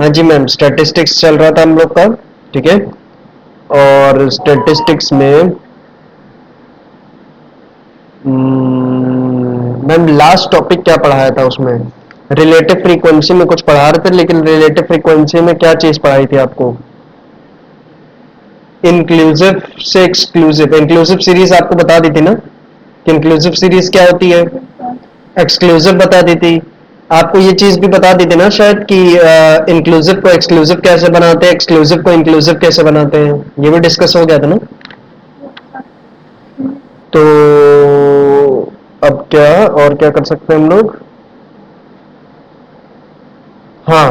हाँ जी ma'am, statistics चल रहा था हम लोग का। ठीक है। और स्टैटिस्टिक्स में मैम लास्ट टॉपिक क्या पढ़ाया था उसमें? रिलेटिव फ्रीक्वेंसी में कुछ पढ़ा रहे थे, लेकिन रिलेटिव फ्रीक्वेंसी में क्या चीज पढ़ाई थी आपको? इंक्लूसिव से एक्सक्लूसिव, इंक्लूसिव सीरीज आपको बता दी थी ना कि इंक्लूसिव सीरीज क्या होती है। एक्सक्लूसिव बता दी थी। आपको ये चीज भी बता दी थी ना शायद कि इंक्लूसिव को एक्सक्लूसिव कैसे बनाते हैं, एक्सक्लूसिव को इंक्लूसिव कैसे बनाते हैं, ये भी डिस्कस हो गया था ना। तो अब क्या और क्या कर सकते हैं हम लोग? हाँ,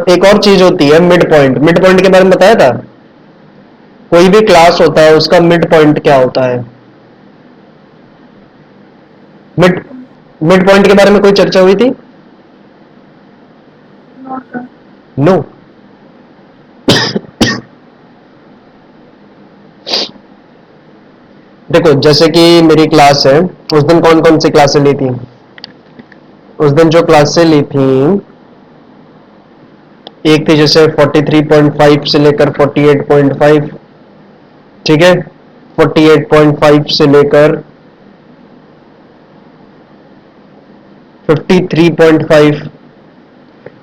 एक और चीज होती है मिड पॉइंट। मिड पॉइंट के बारे में बताया था। कोई भी क्लास होता है उसका मिड पॉइंट क्या होता है? मिड मिड पॉइंट के बारे में कोई चर्चा हुई थी? नो। देखो, जैसे कि मेरी क्लास है, उस दिन कौन कौन सी क्लासें ली थी? उस दिन जो क्लासें ली थी, एक थी जैसे 43.5 से लेकर 48.5। ठीक है। 48.5 से लेकर 53.5।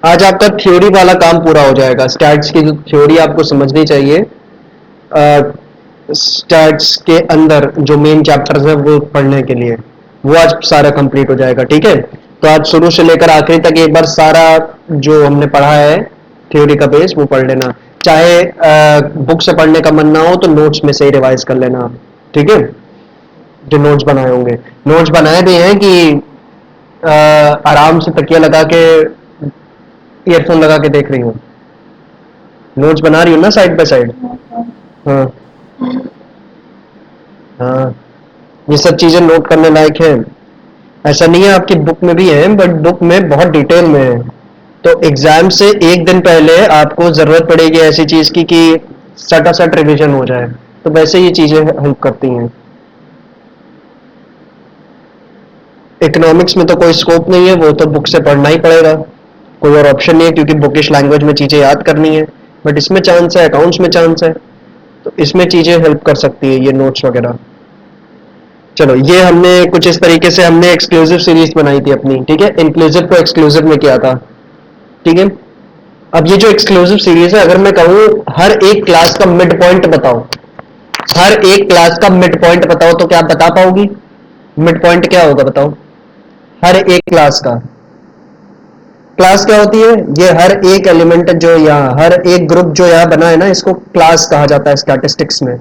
आज आपका थ्योरी वाला काम पूरा हो जाएगा। स्टैट्स की जो थ्योरी आपको समझनी चाहिए, स्टैट्स के अंदर जो मेन चैप्टर्स है वो पढ़ने के लिए, वो आज सारा कंप्लीट हो जाएगा। ठीक है। तो आज शुरू से लेकर आखिरी तक एक बार सारा जो हमने पढ़ा है थ्योरी का बेस वो पढ़ लेना। चाहे बुक से पढ़ने का मन ना हो तो नोट्स में से ही रिवाइज कर लेना आप। ठीक है। जो नोट्स बनाए होंगे, नोट्स बनाए भी हैं कि आराम से तकिया लगा के ईयरफोन लगा के देख रही हूँ? नोट्स बना रही हूँ ना साइड बाय साइड। हाँ। हाँ, ये सब चीजें नोट करने लायक है। ऐसा नहीं है, आपकी बुक में भी है बट बुक में बहुत डिटेल में है। तो एग्जाम से एक दिन पहले आपको जरूरत पड़ेगी ऐसी चीज की कि सटा सट रिवीजन हो जाए। तो वैसे ये चीजें हेल्प करती हैं। इकोनॉमिक्स में तो कोई स्कोप नहीं है, वो तो बुक से पढ़ना ही पड़ेगा। कोई और ऑप्शन नहीं है, क्योंकि बुकिश लैंग्वेज में चीजें याद करनी है। बट इसमें चांस है, अकाउंट्स में चांस है, तो इसमें चीजें हेल्प कर सकती है ये नोट्स वगैरह। चलो, ये हमने कुछ इस तरीके से हमने एक्सक्लूसिव सीरीज बनाई थी अपनी। ठीक है, इंक्लूसिव को एक्सक्लूसिव में किया था। ठीक है। अब ये जो एक्सक्लूसिव सीरीज है, अगर मैं कहूँ हर एक क्लास का मिड पॉइंट बताओ, हर एक क्लास का मिड पॉइंट बताओ, तो क्या आप बता पाओगी? मिड पॉइंट क्या होगा बताओ? हर एक क्लास का। क्लास क्या होती है? ये हर एक एलिमेंट जो यहाँ, हर एक ग्रुप जो यहाँ बना है ना, इसको क्लास कहा जाता है स्टैटिस्टिक्स में।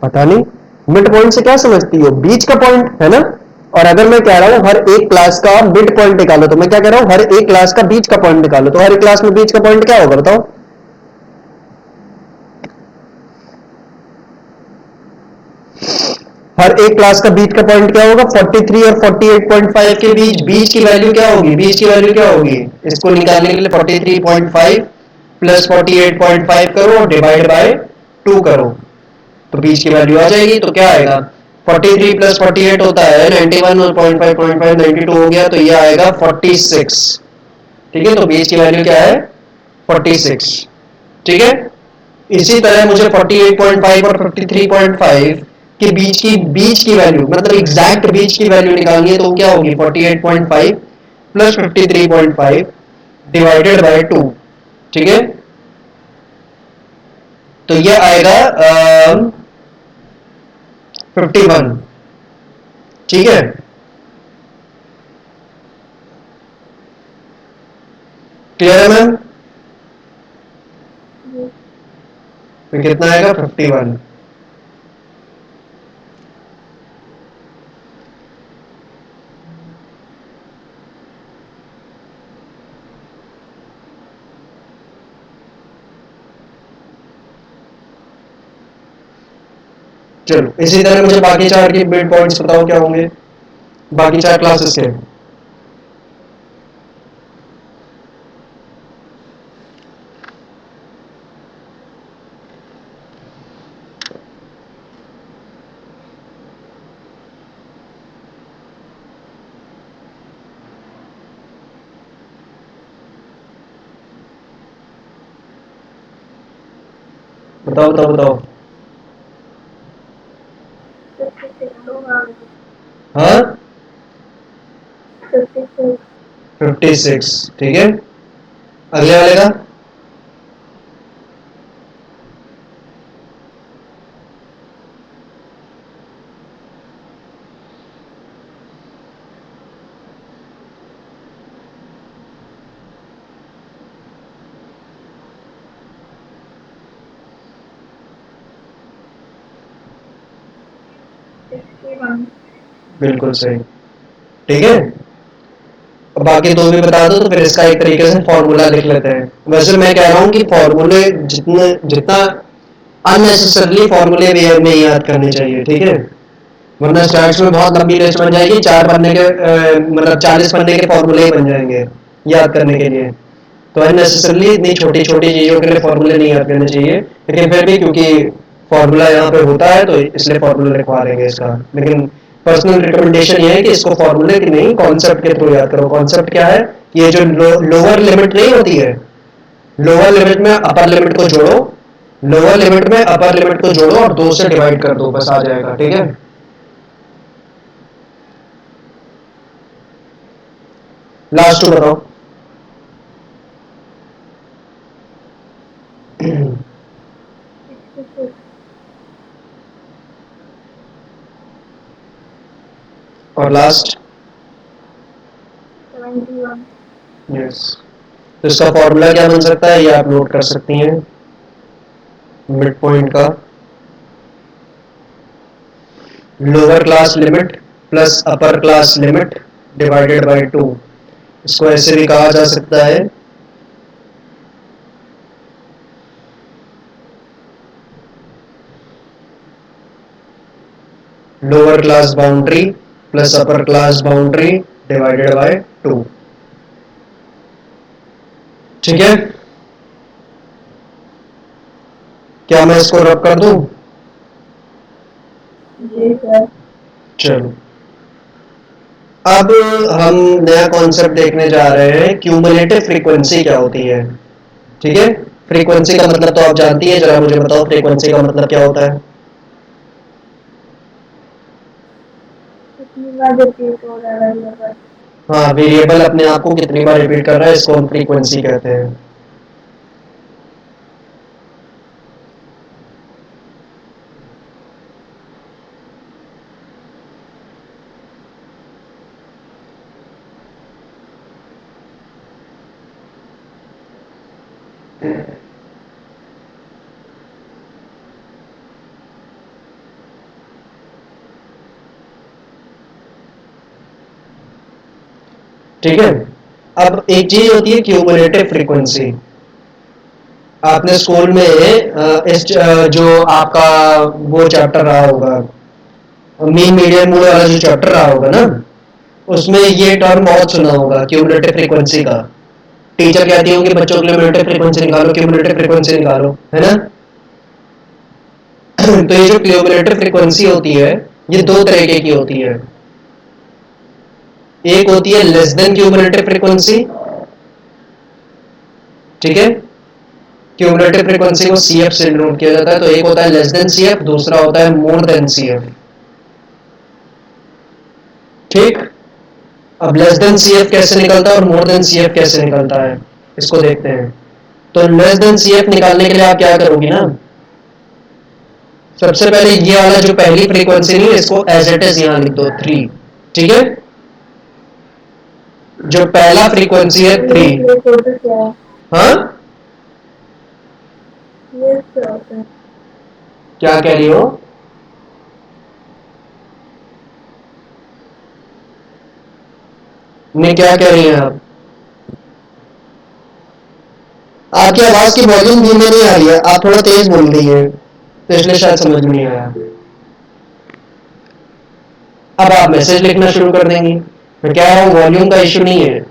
पता नहीं, मिड पॉइंट से क्या समझती हो? बीच का पॉइंट है ना। और अगर मैं कह रहा हूं हर एक क्लास का मिड पॉइंट निकालो, तो मैं क्या कह रहा हूं? हर एक क्लास का बीच का पॉइंट निकालो। तो हर एक क्लास में बीच का पॉइंट क्या होगा बताओ? हर एक क्लास का बीच का पॉइंट क्या होगा? 43 और 48.5 के बीच, बीच की वैल्यू क्या होगी? बीच की वैल्यू क्या होगी? इसको निकालने के लिए 43.5 प्लस 48.5 करो और डिवाइड बाय 2 करो, तो बीच की वैल्यू आ जाएगी। तो क्या आएगा? 43 प्लस 48 होता है 91, और 0.5 92 हो गया, तो ये आएगा 46। ठीक है, तो बीच की वैल्यू क्या है? 46। ठीक है। इसी तरह मुझे 48.5 और 53.5 के बीच की वैल्यू, मतलब एग्जैक्ट बीच की वैल्यू निकालनी है, तो क्या होगी? 48.5 प्लस 53.5 डिवाइडेड बाय 2। ठीक है। तो ये आएगा 51। ठीक है। क्लियर है मैम? तो कितना आएगा? 51। चलो, इसी तरह मुझे बाकी चार के मिड पॉइंट्स बताओ क्या होंगे बाकी चार क्लासेस के। बताओ बताओ बताओ। 56 हाँ 56 56, ठीक है। अगले वाले का। 61 बिल्कुल सही, ठीक है। अब बाकी दो भी बता दो तो फिर इसका एक तरीके से फॉर्मूला लिख लेते हैं। वैसे मैं कह रहा हूँ कि फॉर्मूले जितना जितना अननेसेसरली फॉर्मूले वे में याद करने चाहिए, ठीक है। वरना स्टार्ट में बहुत लंबी लिस्ट बन जाएगी, 4 पन्ने के मतलब 40 पन्ने के फॉर्मूले ही बन जाएंगे याद करने के लिए। तो अननेसेसरली इतनी छोटी छोटी चीजों के लिए फॉर्मूले नहीं याद करने चाहिए, लेकिन फिर भी क्योंकि फॉर्मूला यहाँ पे होता है तो इसलिए फॉर्मूला लिखवा देंगे इसका। लेकिन पर्सनल रिकमेंडेशन ये है कि इसको फॉर्मूले की नहीं, कॉन्सेप्ट के थ्रू याद करो। कॉन्सेप्ट क्या है? ये जो लोअर लिमिट नहीं होती है, लोअर लिमिट में अपर लिमिट को जोड़ो, लोअर लिमिट में अपर लिमिट को जोड़ो और 2 से डिवाइड कर दो, बस आ जाएगा, ठीक है। लास्ट टू बताओ। 66 और लास्ट। 71 यस, तो इसका फॉर्मूला क्या बन सकता है ये आप नोट कर सकती हैं। मिड पॉइंट का lower class limit plus upper class limit divided by 2। इसको ऐसे भी कहा जा सकता है lower class boundary plus upper class boundary divided by 2, ठीक है। क्या मैं इसको रब कर दूं? जी सर। चलो, अब हम नया कॉन्सेप्ट देखने जा रहे हैं, क्यूमुलेटिव फ्रीक्वेंसी क्या होती है, ठीक है। फ्रीक्वेंसी का मतलब तो आप जानती है, जरा मुझे बताओ फ्रीक्वेंसी का मतलब क्या होता है। कितनी बार रिपीट हो रहा है वेरिएबल। हाँ, वेरिएबल अपने आप को कितनी बार रिपीट कर रहा है, इसको हम फ्रीक्वेंसी कहते हैं, ठीक है। अब एक चीज होती है क्यूमुलेटिव फ्रीक्वेंसी। आपने स्कूल में जो आपका वो चैप्टर रहा होगा, मीन मीडियम मोड वाला जो चैप्टर रहा होगा ना, उसमें ये टर्म बहुत सुना होगा क्यूमुलेटिव फ्रीक्वेंसी का। टीचर कहती होंगी बच्चों क्यूमुलेटिव फ्रीक्वेंसी निकालो, क्यूमुलेटिव फ्रीक्वेंसी निकालो, है ना। तो ये जो क्यूमुलेटिव फ्रीक्वेंसी होती है, ये दो तरीके की होती है। एक होती है लेस देन क्यूमुलेटिव फ्रीक्वेंसी, ठीक है। क्यूमुलेटिव फ्रीक्वेंसी को सीएफ से डिनोट किया जाता है। तो एक होता है लेस देन सीएफ, दूसरा होता है मोर देन सीएफ, ठीक। अब लेस देन सीएफ कैसे निकलता है और मोर देन सीएफ कैसे निकलता है, इसको देखते हैं। तो लेस देन सीएफ निकालने के लिए आप क्या करोगी ना, सबसे पहले ये वाला जो पहली फ्रीक्वेंसी नहीं है, इसको एज इट इज यहां लिख दो 3, ठीक है। जो पहला फ्रीक्वेंसी है 3। ये टोटल क्या है? हाँ, ये क्या होता है? क्या कह रही हो? नहीं, क्या कह रही हैं आप? आपकी आवाज की वॉल्यूम धीमे नहीं आ रही है, आप थोड़ा तेज बोल रही है, तो इसलिए शायद समझ में नहीं आया। अब आप मैसेज लिखना शुरू कर देंगी। मैं कह रहा हूँ वॉल्यूम का इश्यू नहीं है,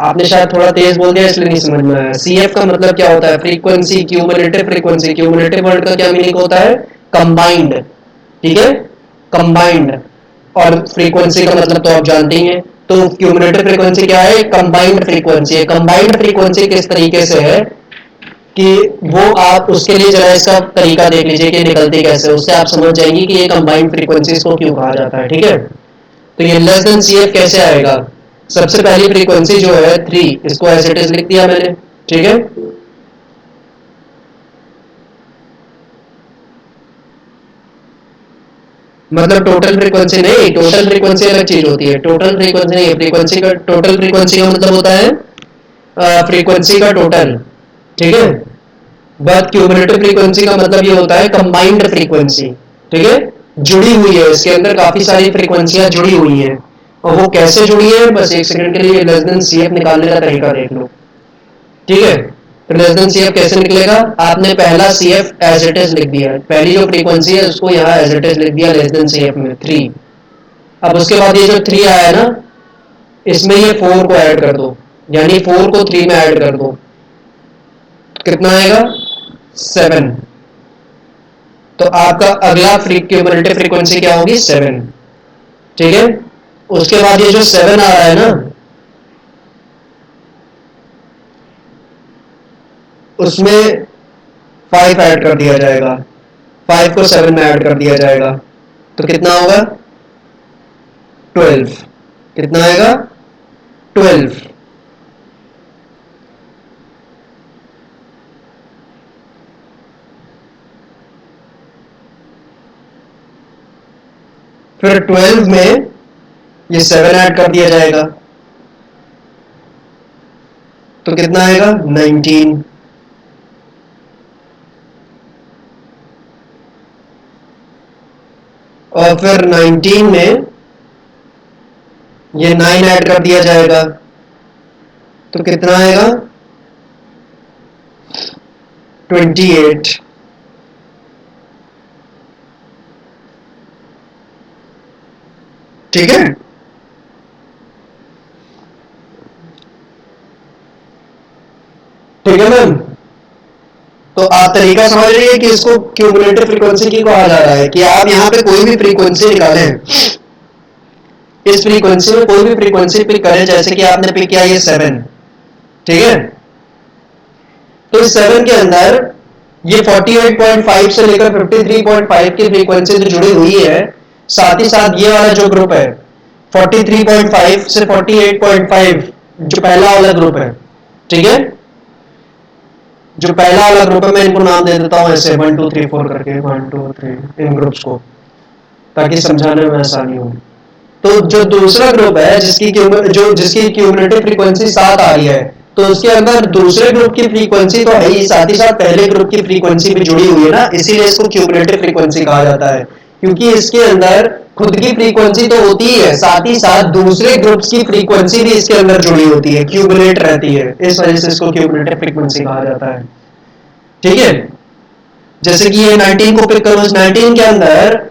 आपने शायद थोड़ा तेज बोल दिया इसलिए नहीं समझ में आया। सीएफ का मतलब क्या होता है? Frequency, cumulative frequency. Cumulative word का क्या मीनिंग होता है? कंबाइंड, ठीक है, कंबाइंड। और फ्रीक्वेंसी का मतलब तो आप जानते ही हैं। तो क्यूमुलेटिव फ्रीक्वेंसी क्या है? कंबाइंड फ्रीक्वेंसी है। कंबाइंड फ्रीक्वेंसी किस तरीके से है कि वो आप उसके लिए जरा इसका तरीका देख लीजिए कि निकलती कैसे, उससे आप समझ जाएंगे कि ये कंबाइंड फ्रीक्वेंसीज को क्यों कहा जाता है, ठीक है। तो ये लेस देन सी एफ कैसे आएगा, सबसे पहली फ्रीक्वेंसी जो है 3, इसको एज इट इज लिख दिया मैंने, ठीक है। मतलब टोटल फ्रीक्वेंसी नहीं, टोटल फ्रीक्वेंसी अलग चीज होती है, टोटल फ्रीक्वेंसी नहीं, फ्रीक्वेंसी का टोटल फ्रीक्वेंसी का मतलब होता है फ्रीक्वेंसी का टोटल, ठीक है। बट क्यूमुलेटिव फ्रीक्वेंसी का मतलब ये होता है कंबाइंड फ्रीक्वेंसी, ठीक है, जुड़ी हुई है, इसके अंदर काफी सारी फ्रीक्वेंसियां जुड़ी हुई हैं, और वो कैसे जुड़ी है, बस एक सेकंड के लिए लेस देन सी एफ निकालने का तरीका देख लो, ठीक है। तो लेस देन सी एफ कैसे निकलेगा, आपने पहला C F as it is लिख दिया, पहली जो फ्रीक्वेंसी है उसको यहाँ एज इट इज लिख दिया लेस देन सी एफ में 3। अब उसके बाद ये जो 3 आया है ना, इसमें ये 4 को ऐड कर दो, यानी 4 को 3 में ऐड कर दो, कितना आएगा 7। तो आपका अगला क्यूमुलेटिव फ्रीक्वेंसी क्या होगी 7, ठीक है। उसके बाद ये जो 7 आ रहा है ना, उसमें 5 ऐड कर दिया जाएगा, 5 को 7 में ऐड कर दिया जाएगा, तो कितना होगा 12, कितना आएगा 12। फिर 12 में ये 7 ऐड कर दिया जाएगा, तो कितना आएगा 19। और फिर 19 में ये 9 ऐड कर दिया जाएगा, तो कितना आएगा 28। ठीक है, ठीक है मैम। तो आप तरीका समझ रही है कि इसको क्यूमुलेटिव फ्रीक्वेंसी की कहा जा रहा है, कि आप यहाँ पे कोई भी फ्रीक्वेंसी निकालें, इस फ्रीक्वेंसी में कोई भी फ्रीक्वेंसी पिक करें, जैसे कि आपने पिक किया ये 7, ठीक है। तो इस 7 के अंदर ये 48.5 से लेकर 53.5 की फ्रीक्वेंसी जो जुड़ी हुई है, साथ ही साथ ये वाला जो ग्रुप है 43.5 से 48.5, जो पहला वाला ग्रुप है, ठीक है, जो पहला वाला ग्रुप है, मैं इनको नाम दे देता हूं ऐसे 1 2 3 4 करके, 1 2 3 इन ग्रुप्स को, ताकि समझाने में आसानी हो। तो जो दूसरा ग्रुप है जिसकी क्यूमुलेटिव फ्रीक्वेंसी 7 आ रही है, तो उसके अंदर दूसरे ग्रुप की फ्रीक्वेंसी तो है ही, साथ ही साथ पहले ग्रुप की फ्रीक्वेंसी भी जुड़ी हुई है ना, इसीलिए इसको क्यूमुलेटिव फ्रीक्वेंसी कहा जाता है, क्योंकि इसके अंदर खुद की फ्रीक्वेंसी तो होती ही है, साथ ही साथ दूसरे ग्रुप्स की फ्रीक्वेंसी भी इसके अंदर जुड़ी होती है, क्यूमुलेट रहती है, इस वजह से इसको क्यूमुलेटिव फ्रीक्वेंसी कहा जाता है, ठीक है। जैसे कि ये 19 को पिक करो, 19 के अंदर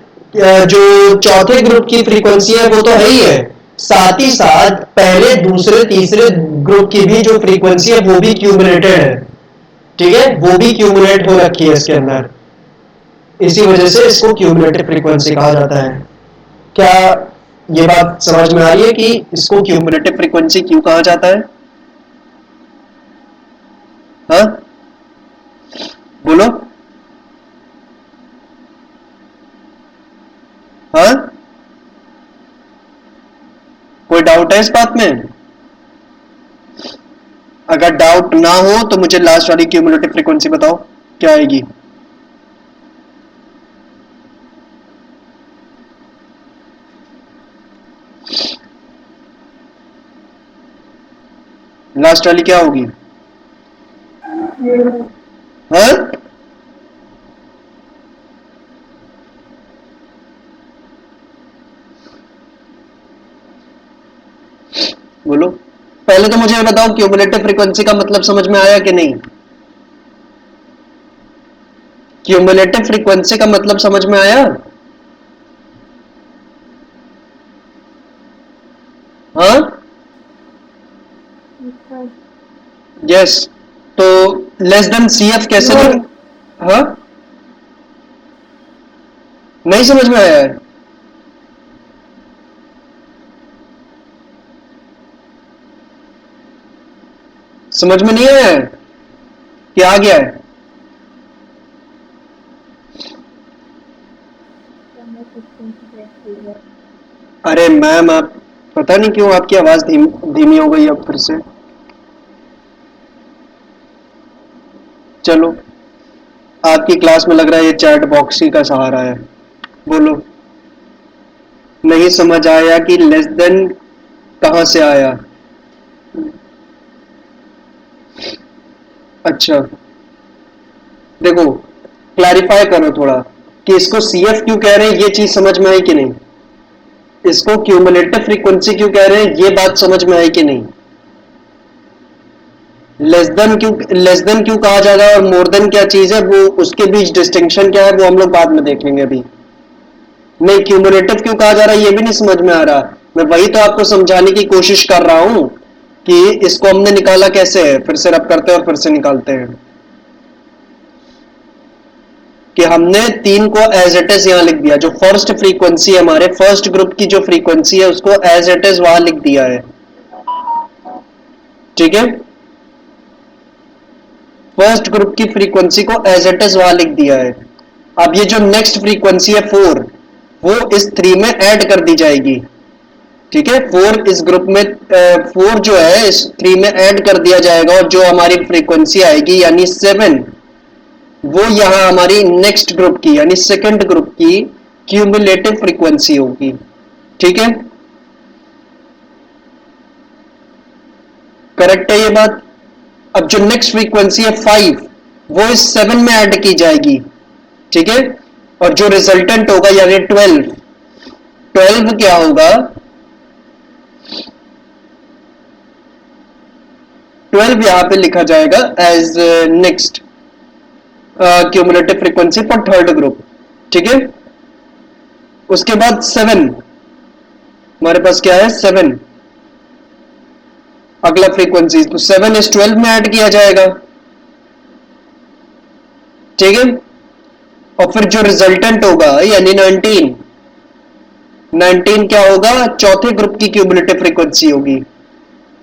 जो चौथे ग्रुप की फ्रीक्वेंसी है वो तो है ही है, साथ ही साथ पहले दूसरे तीसरे ग्रुप की भी जो फ्रीक्वेंसी है वो भी क्यूमुलेटेड है, ठीक है, वो भी क्यूमुलेट हो रखी है इसके अंदर, इसी वजह से इसको क्यूमुलेटिव फ्रीक्वेंसी कहा जाता है। क्या ये बात समझ में आ रही है कि इसको क्यूमुलेटिव फ्रीक्वेंसी क्यों कहा जाता है? हाँ, बोलो। हाँ, कोई डाउट है इस बात में? अगर डाउट ना हो तो मुझे लास्ट वाली क्यूमुलेटिव फ्रीक्वेंसी बताओ क्या आएगी। लास्ट वाली क्या होगी? हाँ, बोलो। पहले तो मुझे बताओ क्यूमुलेटिव फ्रीक्वेंसी का मतलब समझ में आया कि नहीं? क्यूमुलेटिव फ्रीक्वेंसी का मतलब समझ में आया? हाँ, यस। तो लेस देन सी एफ कैसे हाँ, नहीं समझ में आया है? समझ में नहीं आया है कि आ गया है? अरे मैम, आप पता नहीं क्यों आपकी आवाज धीमी हो गई अब फिर से। चलो, आपकी क्लास में लग रहा है ये चैट बॉक्स ही का सहारा है। बोलो। नहीं समझ आया कि लेस देन कहाँ से आया? अच्छा, देखो, क्लैरिफाई करो थोड़ा कि इसको सीएफ क्यों कह रहे हैं, ये चीज समझ में आई कि नहीं? इसको क्यूमुलेटिव फ्रीक्वेंसी क्यों कह रहे हैं, ये बात समझ में आई कि नहीं? लेस देन क्यों कहा जा रहा है और मोर देन क्या चीज है, वो उसके बीच डिस्टिंक्शन क्या है वो हम लोग बाद में देखेंगे। अभी नहीं, क्यूमुलेटिव क्यों कहा जा रहा है ये भी नहीं समझ में आ रहा। मैं वही तो आपको समझाने की कोशिश कर रहा हूं कि इसको हमने निकाला कैसे है, फिर से रब करते हैं और फिर से निकालते हैं। कि हमने 3 को एज इट इज यहां लिख दिया, जो फर्स्ट फ्रीक्वेंसी है हमारे फर्स्ट ग्रुप की जो फ्रीक्वेंसी है उसको एज इट इज वहां लिख दिया है। ठीक है, फर्स्ट ग्रुप की फ्रीक्वेंसी को एज इट इज वहां लिख दिया है। अब ये जो नेक्स्ट फ्रीक्वेंसी है 4, वो इस 3 में ऐड कर दी जाएगी। ठीक है, 4 इस ग्रुप में 4 जो है इस 3 में ऐड कर दिया जाएगा और जो हमारी फ्रीक्वेंसी आएगी यानी 7, वो यहां हमारी नेक्स्ट ग्रुप की यानी सेकंड ग्रुप की क्यूमुलेटिव फ्रीक्वेंसी होगी। ठीक है, करेक्ट है ये बात? अब जो नेक्स्ट फ्रीक्वेंसी है 5, वो इस 7 में ऐड की जाएगी। ठीक है, और जो रिजल्टेंट होगा यानी 12, 12 क्या होगा? 12 यहां पे लिखा जाएगा as next cumulative frequency for third group. ठीक है, उसके बाद 7, हमारे पास क्या है 7 अगला फ्रीक्वेंसी, तो 7 इस 12 में ऐड किया जाएगा। ठीक है, और फिर जो रिजल्टेंट होगा यानी 19, 19 क्या होगा? चौथे ग्रुप की क्यूमुलेटिव फ्रीक्वेंसी होगी।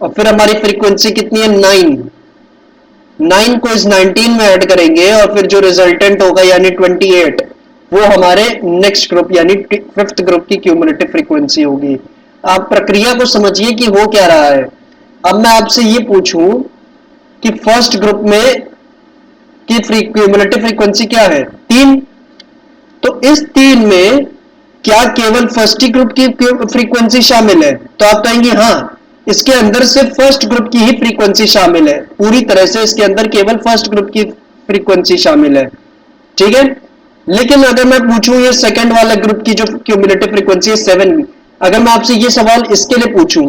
और फिर हमारी फ्रीक्वेंसी कितनी है? 9, 9 को इस 19 में ऐड करेंगे और फिर जो रिजल्टेंट होगा यानी 28, वो हमारे नेक्स्ट ग्रुप यानी फिफ्थ ग्रुप की क्यूमुलेटिव फ्रीक्वेंसी होगी। आप प्रक्रिया को समझिए कि हो क्या रहा है। अब मैं आपसे ये पूछूं कि फर्स्ट ग्रुप में की क्यूमुलेटिव फ्रीक्वेंसी क्या है? 3। तो इस 3 में क्या केवल फर्स्ट ही ग्रुप की फ्रीक्वेंसी शामिल है? तो आप कहेंगे हाँ, इसके अंदर सिर्फ फर्स्ट ग्रुप की ही फ्रीक्वेंसी शामिल है, पूरी तरह से इसके अंदर केवल फर्स्ट ग्रुप की फ्रीक्वेंसी शामिल है। ठीक है, लेकिन अगर मैं पूछूं ये सेकंड वाला ग्रुप की जो क्यूमुलेटिव फ्रीक्वेंसी है 7, अगर मैं आपसे ये सवाल इसके लिए पूछूं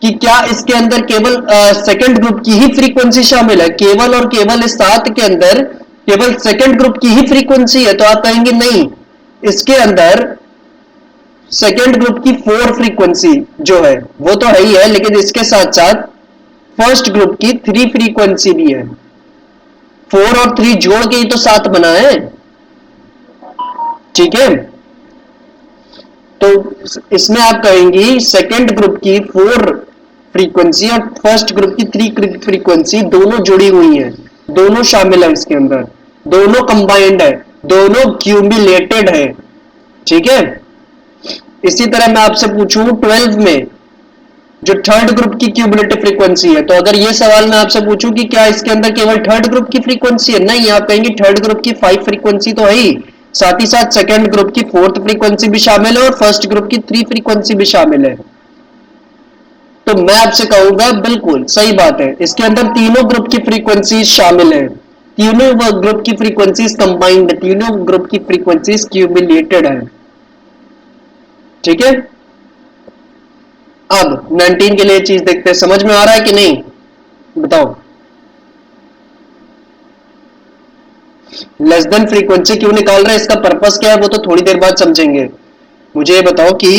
कि क्या इसके अंदर केवल सेकंड ग्रुप की ही फ्रीक्वेंसी शामिल है, केवल और केवल इस 7 के अंदर केवल सेकंड ग्रुप की ही फ्रीक्वेंसी है, तो आप कहेंगे नहीं, इसके अंदर सेकेंड ग्रुप की 4 फ्रीक्वेंसी जो है वो तो है ही है, लेकिन इसके साथ साथ फर्स्ट ग्रुप की 3 फ्रीक्वेंसी भी है। 4 और 3 जोड़ के ही तो 7 बना है। ठीक है, तो इसमें आप कहेंगी सेकेंड ग्रुप की 4 फ्रीक्वेंसी और फर्स्ट ग्रुप की 3 फ्रीक्वेंसी दोनों जुड़ी हुई है, दोनों शामिल है इसके अंदर, दोनों कंबाइंड है, दोनों क्यूमुलेटेड है। ठीक है, इसी तरह मैं आपसे पूछूं 12 में जो थर्ड ग्रुप की क्यूमुलेटिव फ्रीक्वेंसी है, तो अगर ये सवाल मैं आपसे पूछूं कि क्या इसके अंदर केवल थर्ड ग्रुप की फ्रीक्वेंसी है, नहीं, आप कहेंगे थर्ड ग्रुप की 5 फ्रीक्वेंसी तो है ही, साथ ही साथ सेकंड ग्रुप की 4th फ्रीक्वेंसी भी शामिल है और फर्स्ट ग्रुप की 3 फ्रीक्वेंसी भी शामिल है। तो मैं आपसे कहूंगा बिल्कुल सही बात है, इसके अंदर तीनों ग्रुप की फ्रीक्वेंसी शामिल है, तीनों ग्रुप की फ्रीक्वेंसीज कंबाइंड, तीनों ग्रुप की फ्रीक्वेंसीज क्यूमुलेटेड है। ठीक है, अब 19 के लिए चीज देखते हैं, समझ में आ रहा है कि नहीं, बताओ। लेस देन फ्रीक्वेंसी क्यों निकाल रहे हैं, इसका पर्पस क्या है, वो तो थोड़ी देर बाद समझेंगे। मुझे ये बताओ कि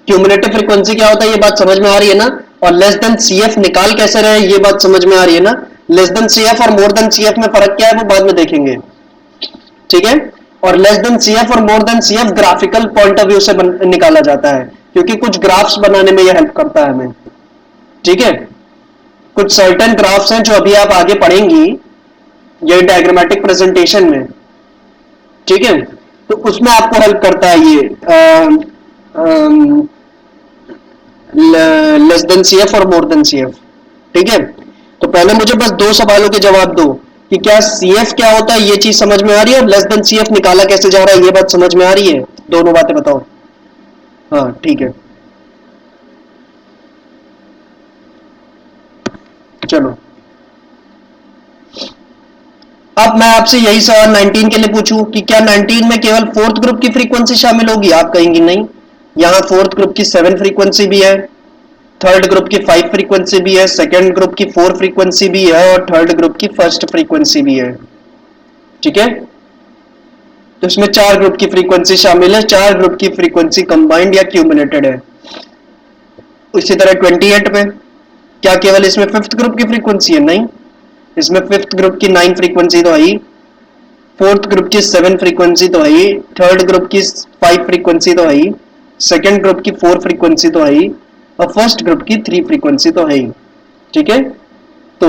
क्यूमुलेटिव फ्रीक्वेंसी क्या होता है, ये बात समझ में आ रही है ना? और लेस देन सीएफ निकाल कैसे रहे, ये बात समझ में आ रही है ना? लेस देन सीएफ और मोर देन सीएफ में फर्क क्या है वो बाद में देखेंगे। ठीक है, और लेस देन सीएफ और more than CF graphical point of view से निकाला जाता है, क्योंकि कुछ ग्राफ्स बनाने में यह हेल्प करता है हमें। ठीक है, कुछ सर्टेन ग्राफ्स हैं जो अभी आप आगे पढ़ेंगी ये डायग्रामेटिक प्रेजेंटेशन में। ठीक है, तो उसमें आपको हेल्प करता है ये लेस देन सी एफ और मोर देन सी एफ। ठीक है, तो पहले मुझे बस दो सवालों के जवाब दो कि क्या सी एफ क्या होता है, ये चीज समझ में आ रही है, और लेस देन सी एफ निकाला कैसे जा रहा है, ये बात समझ में आ रही है। दोनों बातें बताओ। हाँ ठीक है, चलो अब मैं आपसे यही सवाल 19 के लिए पूछूं कि क्या 19 में केवल फोर्थ ग्रुप की फ्रीक्वेंसी शामिल होगी। आप कहेंगी नहीं, यहां फोर्थ ग्रुप की 7 फ्रीक्वेंसी भी है, थर्ड ग्रुप की 5 फ्रीक्वेंसी भी है, सेकेंड ग्रुप की 4 फ्रीक्वेंसी भी है, और थर्ड ग्रुप की फर्स्ट फ्रीक्वेंसी भी है। ठीक है, तो इसमें 4 ग्रुप की फ्रीक्वेंसी शामिल है, 4 ग्रुप की फ्रीक्वेंसी कंबाइंड या क्यूमुलेटेड है। इसी तरह 28 में क्या केवल इसमें फिफ्थ ग्रुप की फ्रीक्वेंसी है? नहीं, इसमें फिफ्थ ग्रुप की 9 फ्रीक्वेंसी तो है, फोर्थ ग्रुप की 7 फ्रीक्वेंसी तो है, थर्ड ग्रुप की 5 फ्रीक्वेंसी तो है, सेकेंड ग्रुप की 4 फ्रीक्वेंसी तो है, और फर्स्ट ग्रुप की 3 फ्रीक्वेंसी तो है। ठीक है, तो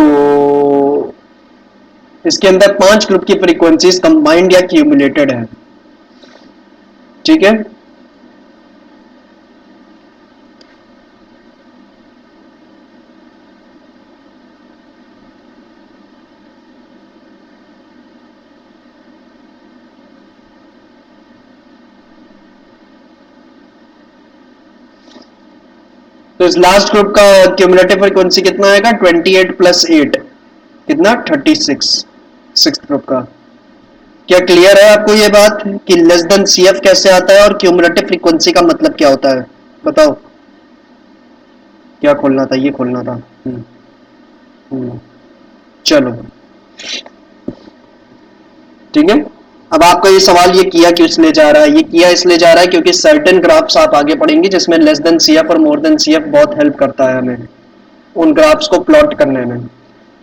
इसके अंदर 5 ग्रुप की फ्रीक्वेंसीज कंबाइंड या क्यूमुलेटेड है। ठीक है, तो इस लास्ट ग्रुप का क्यूमुलेटिव फ्रीक्वेंसी कितना आएगा? 28 प्लस 8 कितना? 36 सिक्स ग्रुप का। क्या क्लियर है आपको ये बात कि लेस देन सी एफ कैसे आता है और क्यूमुलेटिव फ्रीक्वेंसी का मतलब क्या होता है? बताओ, क्या खोलना था? ये खोलना था। हम्म, चलो ठीक है। अब आपका ये सवाल ये किया क्यों इसलिए जा रहा है? ये किया इसलिए जा रहा है क्योंकि सर्टेन ग्राफ्स आप आगे पढ़ेंगे जिसमें लेस देन सी एफ और मोर देन सी एफ बहुत हेल्प करता है हमें उन ग्राफ्स को प्लॉट करने में।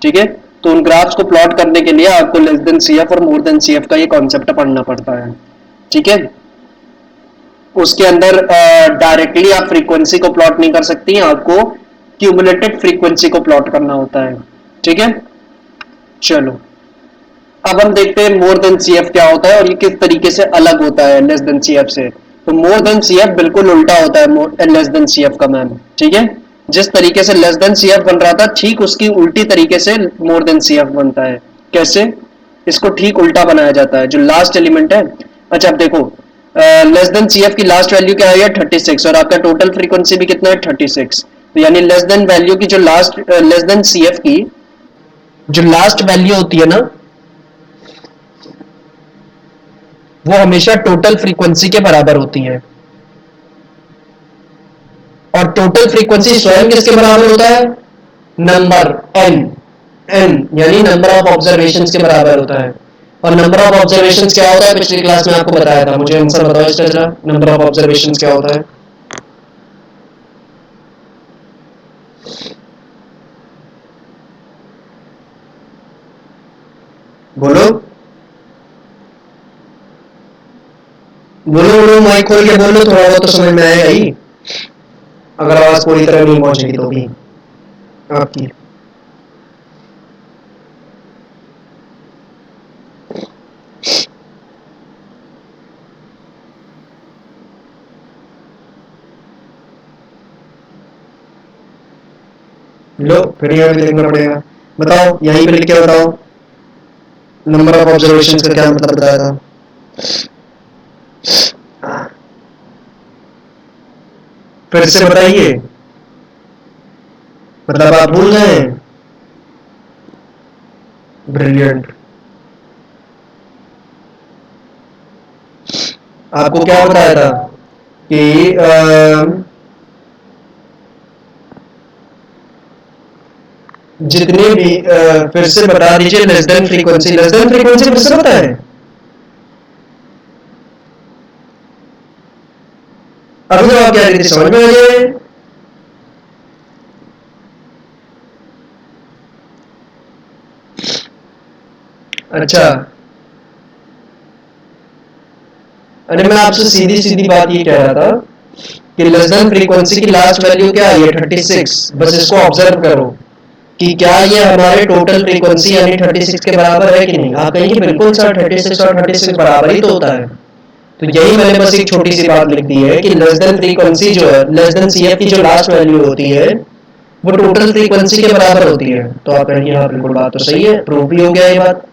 ठीक है, तो उन ग्राफ्स को प्लॉट करने के लिए आपको लेस देन सी एफ और मोर देन सी एफ का ये कॉन्सेप्ट पढ़ना पड़ता है। ठीक है, उसके अंदर डायरेक्टली आप फ्रीक्वेंसी को प्लॉट नहीं कर सकती, आपको क्यूमुलेटेड फ्रीक्वेंसी को प्लॉट करना होता है। ठीक है, चलो अब हम देखते हैं मोर देन सी एफ क्या होता है और ये किस तरीके से अलग होता है लेस देन सी एफ से। तो मोर देन सी एफ बिल्कुल उल्टा होता है लेस देन सी एफ का मैम। ठीक है, जिस तरीके से लेस देन सी एफ बन रहा था ठीक उसकी उल्टी तरीके से मोर देन सी एफ बनता है। कैसे? इसको ठीक उल्टा बनाया जाता है। जो लास्ट एलिमेंट है, अच्छा अब देखो लेस देन सी एफ की लास्ट वैल्यू क्या है? 36, और आपका टोटल फ्रीक्वेंसी भी कितना है? 36। तो यानी लेस देन वैल्यू की जो last less than C F की जो लास्ट वैल्यू होती है ना, वो हमेशा टोटल फ्रीक्वेंसी के बराबर होती है। और टोटल फ्रीक्वेंसी स्वयं किसके बराबर होता है? नंबर एन, एन यानी नंबर ऑफ ऑब्जर्वेशंस के बराबर होता है। और नंबर ऑफ ऑब्जर्वेशंस क्या होता है? पिछली क्लास में आपको बताया था। मुझे आंसर बताओ इसका जरा, नंबर ऑफ ऑब्जर्वेशंस क्या होता है? बोलो बोलो बोलो, माइक खोल के बोलो, थोड़ा बहुत तो समझ में आएगा ही, अगर आवाज पूरी तरह नहीं पहुंचेगी तो भी आपकी। लो फिर यहाँ भी लिखना पड़ेगा। बताओ, यहीं पे लिख के बताओ नंबर ऑफ ऑब्जर्वेशन का क्या मतलब बताया था। फिर से बताइए, मतलब आप भूल गए हैं? ब्रिलियंट। आपको क्या बताया था कि जितने भी फिर से बता दीजिए, less than frequency, less than frequency फिर से बताए। अभी तो आप क्या कहते समझ में आ जाए। अच्छा, अरे मैं आपसे सीधी सीधी बात ये कह रहा था कि लेस देन फ्रीक्वेंसी की लास्ट वैल्यू क्या है? 36। बस इसको ऑब्जर्व करो कि क्या ये हमारे टोटल फ्रीक्वेंसी यानी 36 के बराबर है कि नहीं। आप कहेंगे बिल्कुल सर 36 और 36 बराबर ही तो होता है। तो यही मैंने बस एक छोटी सी बात लिख दी है कि लेस देन फ्रीक्वेंसी जो है, लेस देन सी एफ की जो लास्ट वैल्यू होती है वो टोटल फ्रीक्वेंसी के बराबर होती है। तो आप कहेंगे हाँ बिल्कुल बात तो सही है, प्रूव भी हो गया ये बात।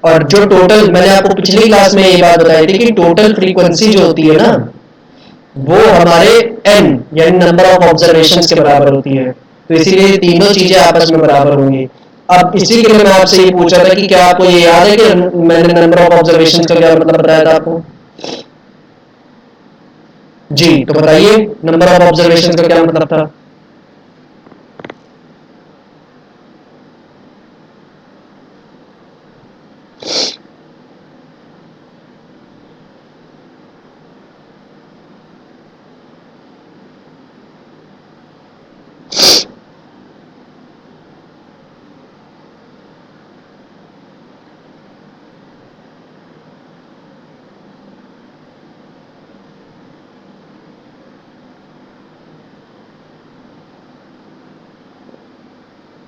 और जो टोटल, मैंने आपको पिछली क्लास में ये बात बताई थी कि टोटल फ्रीक्वेंसी जो होती है ना वो हमारे n यानी नंबर ऑफ ऑब्जर्वेशंस के बराबर होती है। तो इसीलिए तीनों चीजें आपस में बराबर होंगी। अब इसी के लिए मैं आपसे ये पूछा था कि क्या आपको ये याद है कि मैंने नंबर ऑफ ऑब्जर्वेशंस का क्या मतलब बताया था आपको? जी, तो बताइए नंबर ऑफ ऑब्जर्वेशंस का क्या मतलब था?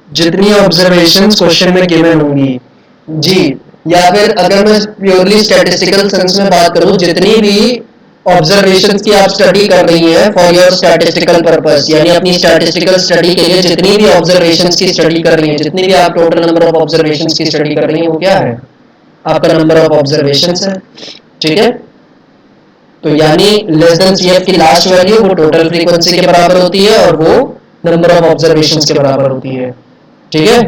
जितनी ऑब्जर्वेशंस क्वेश्चन में गिवन होंगी, जी, या फिर अगर मैं प्योरली स्टैटिस्टिकल सेंस में बात करूं, जितनी भी ऑब्जर्वेशंस की आप स्टडी कर रही हैं फॉर योर स्टैटिस्टिकल पर्पस, यानी अपनी स्टैटिस्टिकल स्टडी के लिए जितनी भी ऑब्जर्वेशंस की स्टडी कर रही हैं, जितनी भी आप टोटल नंबर ऑफ ऑब्जर्वेशंस की स्टडी कर रही हैं, वो क्या है? आपका नंबर ऑफ ऑब्जर्वेशंस है। ठीक है, तो यानी लेस देन सी एफ की लास्ट वैल्यू वो टोटल फ्रीक्वेंसी के बराबर होती है और वो नंबर ऑफ ऑब्जर्वेशंस के बराबर होती है। ठीक है,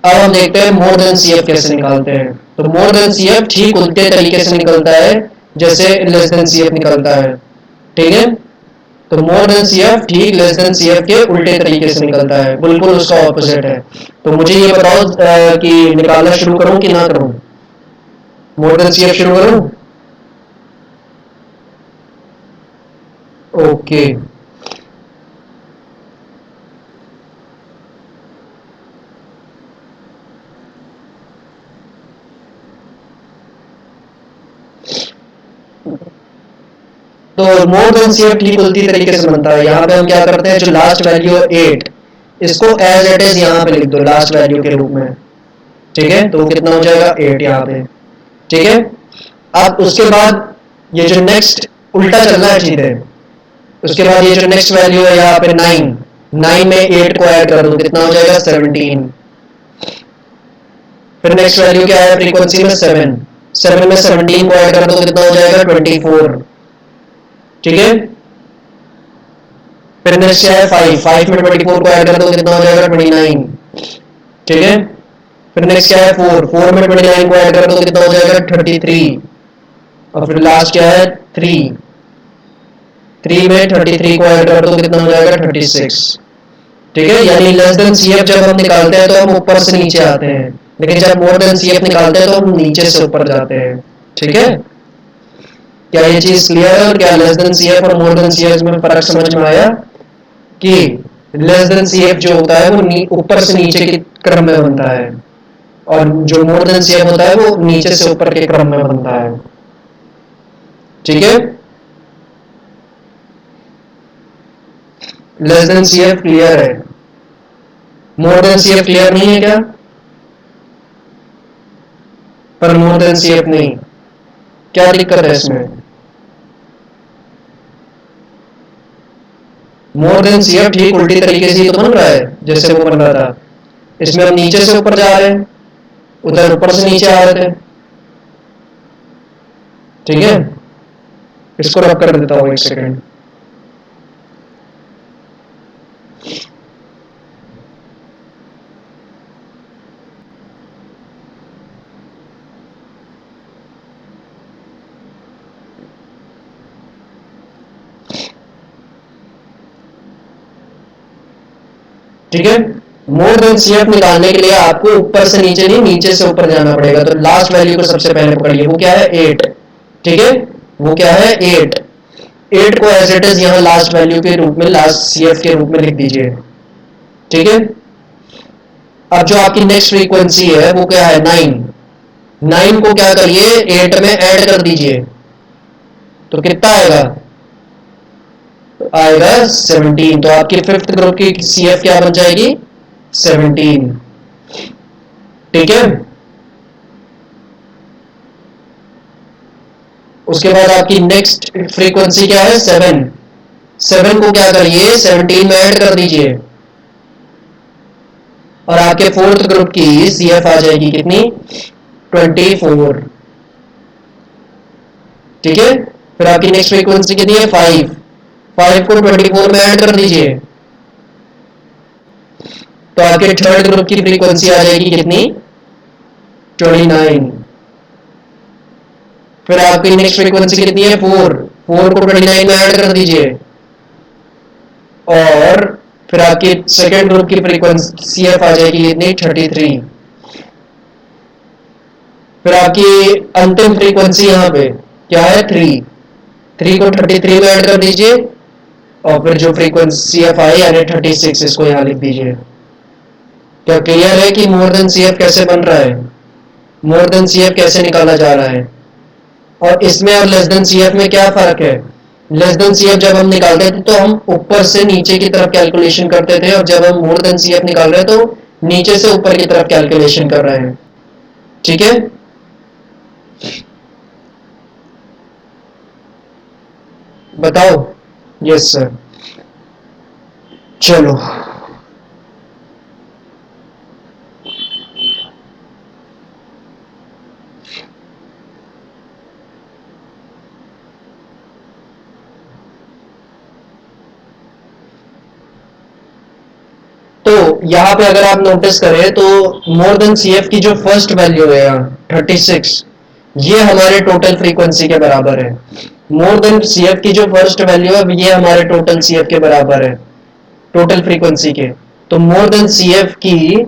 अब हम देखते हैं मोर देन सी एफ कैसे निकालते हैं। तो मोर देन सी एफ ठीक उल्टे तरीके से निकलता है जैसे लेस देन सी एफ निकलता है। ठीक है, तो मोर देन सी एफ ठीक लेस देन सी एफ के उल्टे तरीके से निकलता है, बिल्कुल उसका ऑपोजिट है। तो मुझे ये बताओ कि निकालना शुरू करूं कि ना करूं? मोर देन सी एफ शुरू करूं? ओके, तो मोर देन सी एफ ठीक उल्टी तरीके से बनता है। यहाँ पे हम क्या करते हैं, जो लास्ट वैल्यू है 8, इसको एज इट इज यहाँ पे लिख दो लास्ट वैल्यू के रूप में। ठीक है, तो कितना हो जाएगा 8 यहाँ पे। ठीक है, अब उसके बाद ये जो नेक्स्ट उल्टा चलना है चीजें, उसके बाद ये जो नेक्स्ट वैल्यू है यहाँ पे 9, 9 में 8 को ऐड कर दो, कितना हो जाएगा 17। फिर नेक्स्ट वैल्यू क्या है फ्रीक्वेंसी में 7, 7 में 17 को ऐड कर दो, कितना हो जाएगा 24। ठीक है, फिर नेक्स्ट क्या है 5, 5 में 24 को ऐड कर दो, कितना हो जाएगा 29। ठीक है, फिर नेक्स्ट क्या है 4, 4 में 29 को ऐड कर दो, कितना हो जाएगा 33। और फिर लास्ट क्या है 3, 3 में 33 को ऐड कर दो, कितना हो जाएगा 36। ठीक है, यानी लेस देन सी एफ जब हम निकालते हैं तो हम ऊपर से नीचे आते हैं, लेकिन जब मोर देन सी एफ निकालते हैं तो हम नीचे से ऊपर जाते हैं। ठीक है, क्या ये चीज क्लियर है? और क्या लेस देन सी एफ और मोर देन सी एफ में फर्क समझ में आया कि लेस देन सी एफ जो होता है वो ऊपर से नीचे के क्रम में बनता है और जो मोर देन सी एफ होता है वो नीचे से ऊपर के क्रम में बनता है। ठीक है, less than C F clear है, more than C F clear नहीं है क्या? पर मोर देन सी एफ नहीं, क्या दिक्कत है इसमें? मोर देन सी एफ ठीक उल्टी तरीके से ही तो बन रहा है जैसे वो बन रहा था। इसमें हम नीचे से ऊपर जा रहे हैं, उधर ऊपर से नीचे आ रहे थे। ठीक है, इसको रब कर देता हूं 1 सेकेंड। ठीक है, मोर देन सी एफ निकालने के लिए आपको ऊपर से नीचे नहीं, नीचे से ऊपर जाना पड़ेगा। तो लास्ट वैल्यू को सबसे पहले पकड़िए, वो क्या है 8। ठीक है, वो क्या है 8, 8 को एज इट इज यहाँ लास्ट वैल्यू के रूप में, लास्ट सी एफ के रूप में लिख दीजिए। ठीक है, अब जो आपकी नेक्स्ट फ्रीक्वेंसी है वो क्या है 9, 9 को क्या करिए 8 में ऐड कर दीजिए, तो कितना आएगा? तो आएगा 17। तो आपकी फिफ्थ ग्रुप की सी एफ क्या बन जाएगी 17। ठीक है, उसके बाद आपकी नेक्स्ट फ्रीक्वेंसी क्या है 7, 7 को क्या करिए 17 में ऐड कर दीजिए और आपके फोर्थ ग्रुप की CF आ जाएगी कितनी 24। ठीक है, फिर आपकी नेक्स्ट फ्रीक्वेंसी कितनी है 5, 5 को 24 में ऐड कर दीजिए तो आपके थर्ड ग्रुप की फ्रीक्वेंसी आ जाएगी कितनी 29। फिर आपकी नेक्स्ट फ्रीक्वेंसी कितनी है 4, 4 को 29 में ऐड कर दीजिए और फिर आपकी सेकेंड ग्रुप की फ्रीक्वेंसी CF आ जाएगी कितनी 33। फिर आपकी अंतिम फ्रीक्वेंसी यहाँ पे क्या है 3, 3 को 33 में ऐड कर दीजिए और फिर जो फ्रीक्वेंसी CF आई यानी 36 इसको यहाँ लिख दीजिए। क्या क्लियर है कि मोर देन CF कैसे बन रहा है, मोर देन CF कैसे निकाला जा रहा है और इसमें और लेस देन CF में क्या फर्क है। लेस देन CF जब हम निकालते थे तो हम ऊपर से नीचे की तरफ कैलकुलेशन करते थे और जब हम मोर देन CF निकाल रहे हैं तो नीचे से ऊपर की तरफ कैलकुलेशन कर रहे हैं। ठीक है, बताओ। यस सर, चलो तो यहाँ पे अगर आप नोटिस करें तो मोर देन CF की जो फर्स्ट वैल्यू है यहाँ 36 ये हमारे टोटल फ्रीक्वेंसी के बराबर है। मोर देन CF की जो फर्स्ट वैल्यू है ये हमारे टोटल CF के बराबर है, टोटल फ्रीक्वेंसी के। तो मोर देन CF की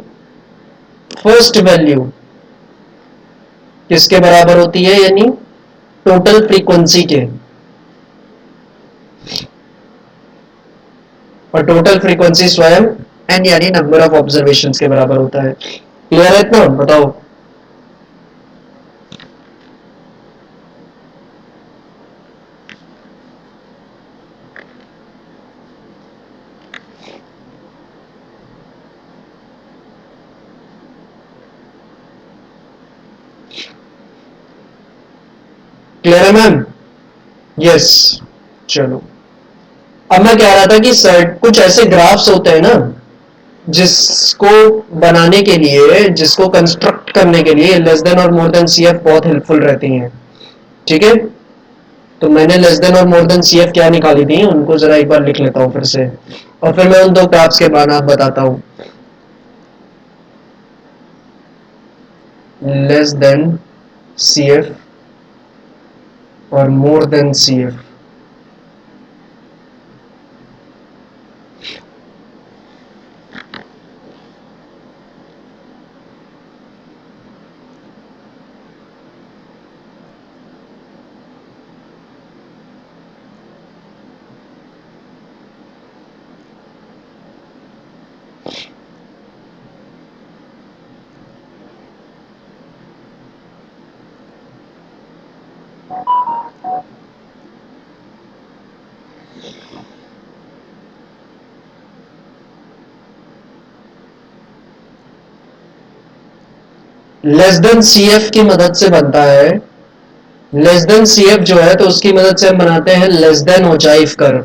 फर्स्ट वैल्यू किसके बराबर होती है, यानी टोटल फ्रीक्वेंसी के, और टोटल फ्रीक्वेंसी स्वयं n यानी नंबर ऑफ ऑब्जर्वेशन के बराबर होता है। क्लियर है इतना, बताओ। क्लियर है मैम? यस, चलो। अब मैं कह रहा था कि सर कुछ ऐसे ग्राफ्स होते हैं ना जिसको बनाने के लिए, जिसको कंस्ट्रक्ट करने के लिए लेस देन और मोर देन CF बहुत हेल्पफुल रहती हैं। ठीक है, तो मैंने लेस देन और मोर देन CF क्या निकाली थी उनको जरा एक बार लिख लेता हूं फिर से और फिर मैं उन दो ग्राफ्स के बाद बताता हूं। लेस देन CF और more than CF। Less than CF की मदद से बनता है, लेस देन CF जो है तो उसकी मदद से हम बनाते हैं लेस देन ओजाइव कर्व।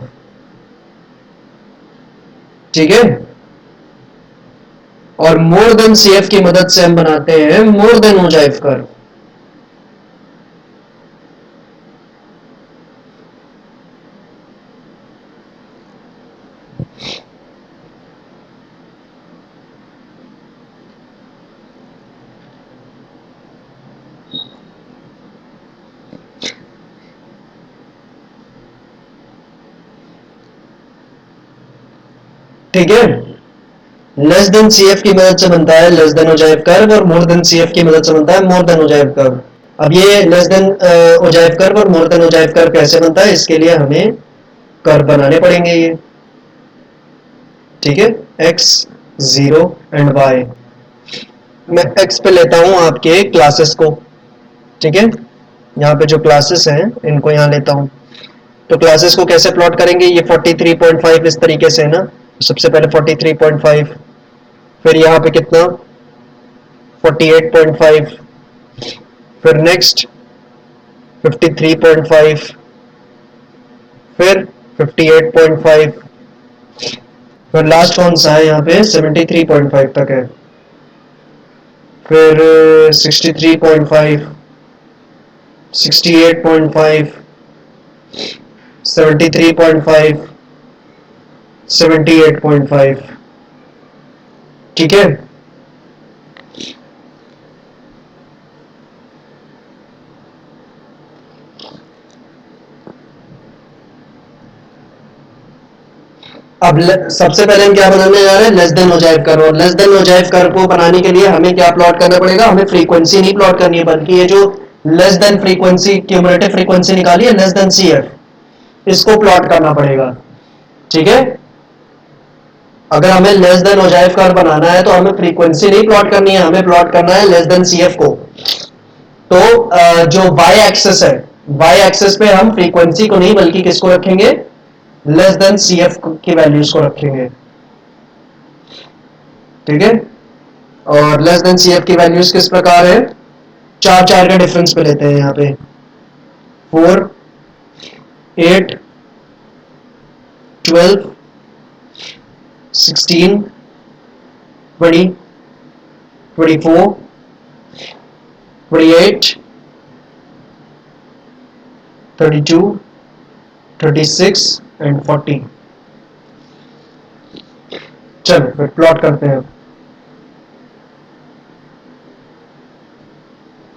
ठीक है, और मोर देन CF की मदद से हम बनाते हैं मोर देन ओजाइव कर्व। ठीक है, लेस देन CF की मदद से बनता है लेस देन ओजाइव कर्व और मोर देन CF की मदद से बनता है मोर देन ओजाइव कर्व। अब ये लेस देन ओजाइव कर्व और मोर देन ओजाइव कर्व कैसे बनता है, इसके लिए हमें कर्व बनाने पड़ेंगे ये। ठीक है, x 0 एंड y। मैं x पे लेता हूं आपके क्लासेस को। ठीक है, यहाँ पे जो क्लासेस हैं इनको यहाँ लेता हूं। तो क्लासेस को कैसे प्लॉट करेंगे, ये 43.5 इस तरीके से है ना। सबसे पहले 43.5, फिर यहाँ पे कितना 48.5, फिर नेक्स्ट 53.5, फिर 58.5, फिर लास्ट कौन सा है यहाँ पे 73.5 तक है, फिर 63.5, 68.5, 73.5, 78.5। ठीक है। अब सबसे पहले हम क्या बनाने जा रहे हैं, लेस देन ओजाइव कर्व। और लेस देन ओजाइव कर्व को बनाने के लिए हमें क्या प्लॉट करना पड़ेगा, हमें फ्रीक्वेंसी नहीं प्लॉट करनी है, बल्कि ये जो less than frequency, cumulative frequency निकाली है, लेस देन सीएफ, इसको प्लॉट करना पड़ेगा। ठीक है। अगर हमें लेस देन ओजाइव कर्व बनाना है तो हमें फ्रीक्वेंसी नहीं प्लॉट करनी है, हमें प्लॉट करना है लेस देन सीएफ को। तो जो वाई एक्सेस है, वाई एक्सेस पे हम फ्रीक्वेंसी को नहीं बल्कि किसको रखेंगे, लेस देन सीएफ की वैल्यूज को रखेंगे। ठीक है। और लेस देन सीएफ की वैल्यूज किस प्रकार है, चार चार का डिफरेंस पे लेते हैं यहाँ पे, 4, 8, 12, 16, 20, 24, 28, 32, 36 एंड 40। चलो फिर प्लॉट करते हैं।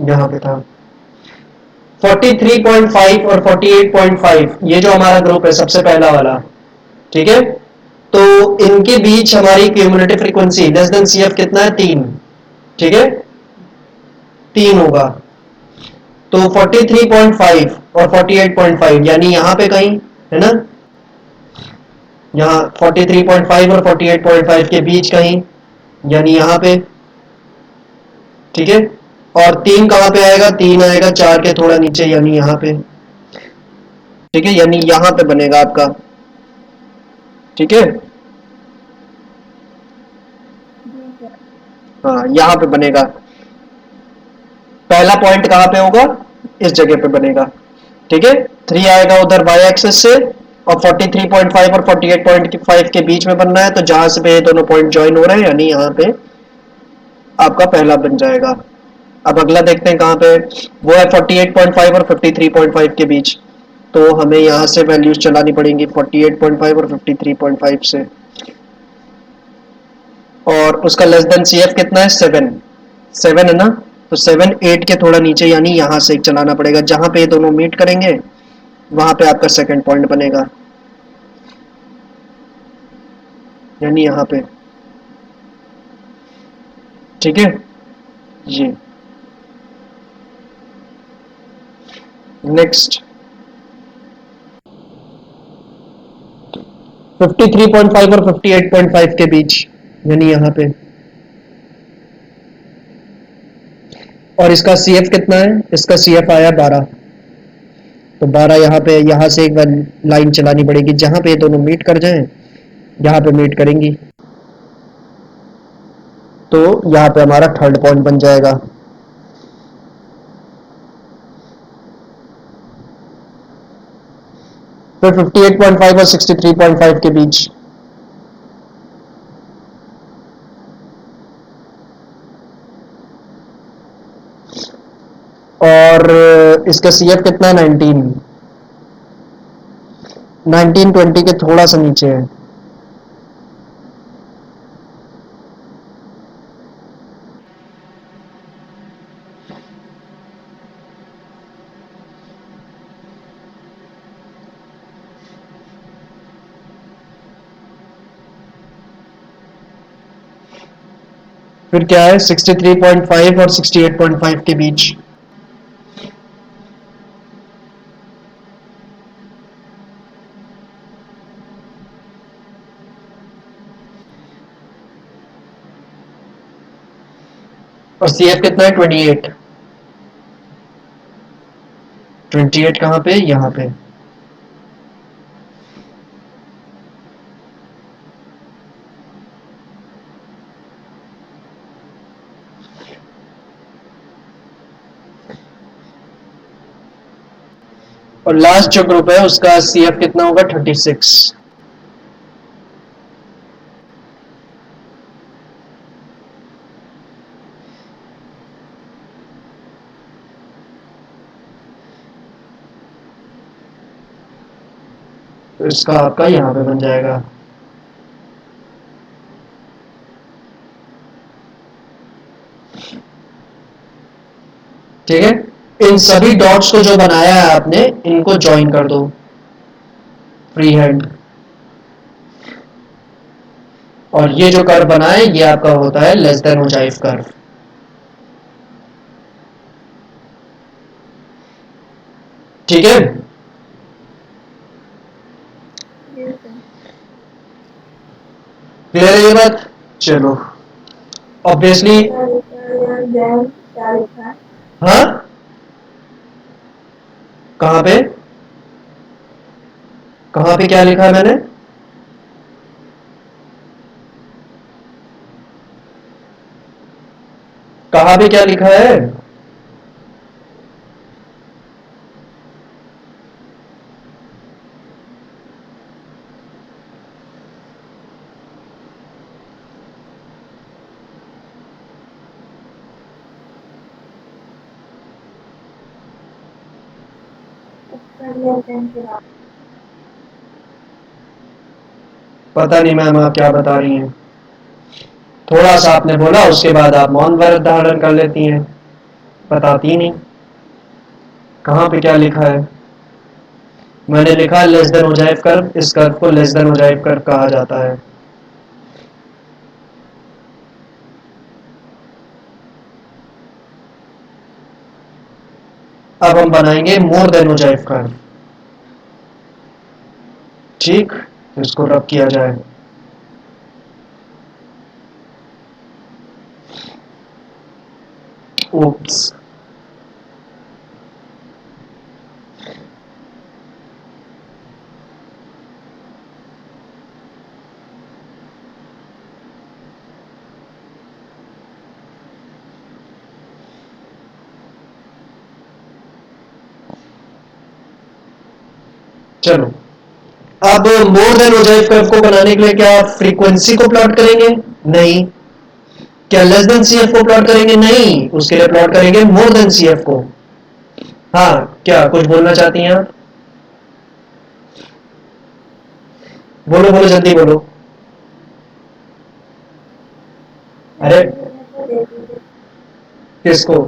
यहाँ पे था 43.5 और 48.5, ये जो हमारा ग्रुप है सबसे पहला वाला। ठीक है। तो इनके बीच हमारी cumulative frequency less than CF कितना है, 3। ठीक है, 3 होगा। तो 43.5 और 48.5 यानी यहां पे कहीं है ना, यहाँ 43.5 और 48.5 के बीच कहीं, यानी यहां पे। ठीक है। और 3 कहां पे आएगा, 3 आएगा 4 के थोड़ा नीचे, यानी यहां पे। ठीक है, यानी यहां पे बनेगा आपका। ठीक है। जी सर। हाँ, यहां पे बनेगा। पहला पॉइंट कहां पे होगा, इस जगह पे बनेगा। ठीक है। 3 आएगा उधर वाई एक्सेस से, और 43.5 और 48.5 के बीच में बनना है, तो जहां से पे दोनों पॉइंट ज्वाइन हो रहे हैं, यानी यहाँ पे आपका पहला बन जाएगा। अब अगला देखते हैं कहां पे, वो है 48.5 और 53.5 के बीच। तो हमें यहाँ से वैल्यूज चलानी पड़ेंगी 48.5 और 53.5 से। और उसका लेस देन सी एफ कितना है, 7। 7 है ना, तो 7 8 के थोड़ा नीचे, यानी यहां से एक चलाना पड़ेगा, जहां पे ये दोनों मीट करेंगे वहां पे आपका सेकंड पॉइंट बनेगा, यानी यहां पे। ठीक है जी। नेक्स्ट 53.5 और 58.5 के बीच, यानी यहां पे। और इसका सी एफ कितना है, इसका सी एफ आया 12। तो 12 यहाँ पे, यहाँ से एक लाइन चलानी पड़ेगी जहां पे ये दोनों मीट कर जाएं, यहाँ पे मीट करेंगी, तो यहाँ पे हमारा थर्ड पॉइंट बन जाएगा। फिर 58.5 और 63.5 के बीच, और इसका सी एफ कितना है, 19। 1920 के थोड़ा सा नीचे है। फिर क्या है 63.5 और 68.5 के बीच, और सी एफ कितना है, 28। 28 कहाँ पे, यहाँ पे। और लास्ट जो ग्रुप है उसका CF कितना होगा 36। तो इसका आपका यहाँ पे बन जाएगा। ठीक है, इन सभी डॉट्स को जो बनाया है आपने इनको ज्वाइन कर दो फ्री हैंड। और ये जो कर्व बना है ये आपका होता है लेस देन ओजाइव कर्व। ठीक है, ये सर क्लियर है ये बात? चलो, ऑब्वियसली देन क्या लिखा है? हाँ, कहाँ पे कहाँ पे क्या लिखा है मैंने? कहाँ पे क्या लिखा है? देन के बाद पता नहीं मैम आप क्या बता रही हैं। थोड़ा सा आपने बोला उसके बाद आप मौन व्रत धारण कर लेती हैं, बताती ही नहीं कहाँ पे क्या लिखा है। मैंने लिखा लेस देन ओजाइव कर्व, इस कर्व को लेस देन ओजाइव कर्व कहा जाता है। अब हम बनाएंगे मोर देन ओजाइव कर्व। ठीक, इसको रब किया जाए। ओप्स, चलो अब मोर देन ओजाइव कर्व को बनाने के लिए क्या फ्रीक्वेंसी को प्लॉट करेंगे? नहीं। क्या लेस देन CF को प्लॉट करेंगे? नहीं, उसके लिए प्लॉट करेंगे मोर देन CF को। हाँ, क्या कुछ बोलना चाहती हैं आप? बोलो बोलो जल्दी बोलो। अरे देख लीजिए। किसको?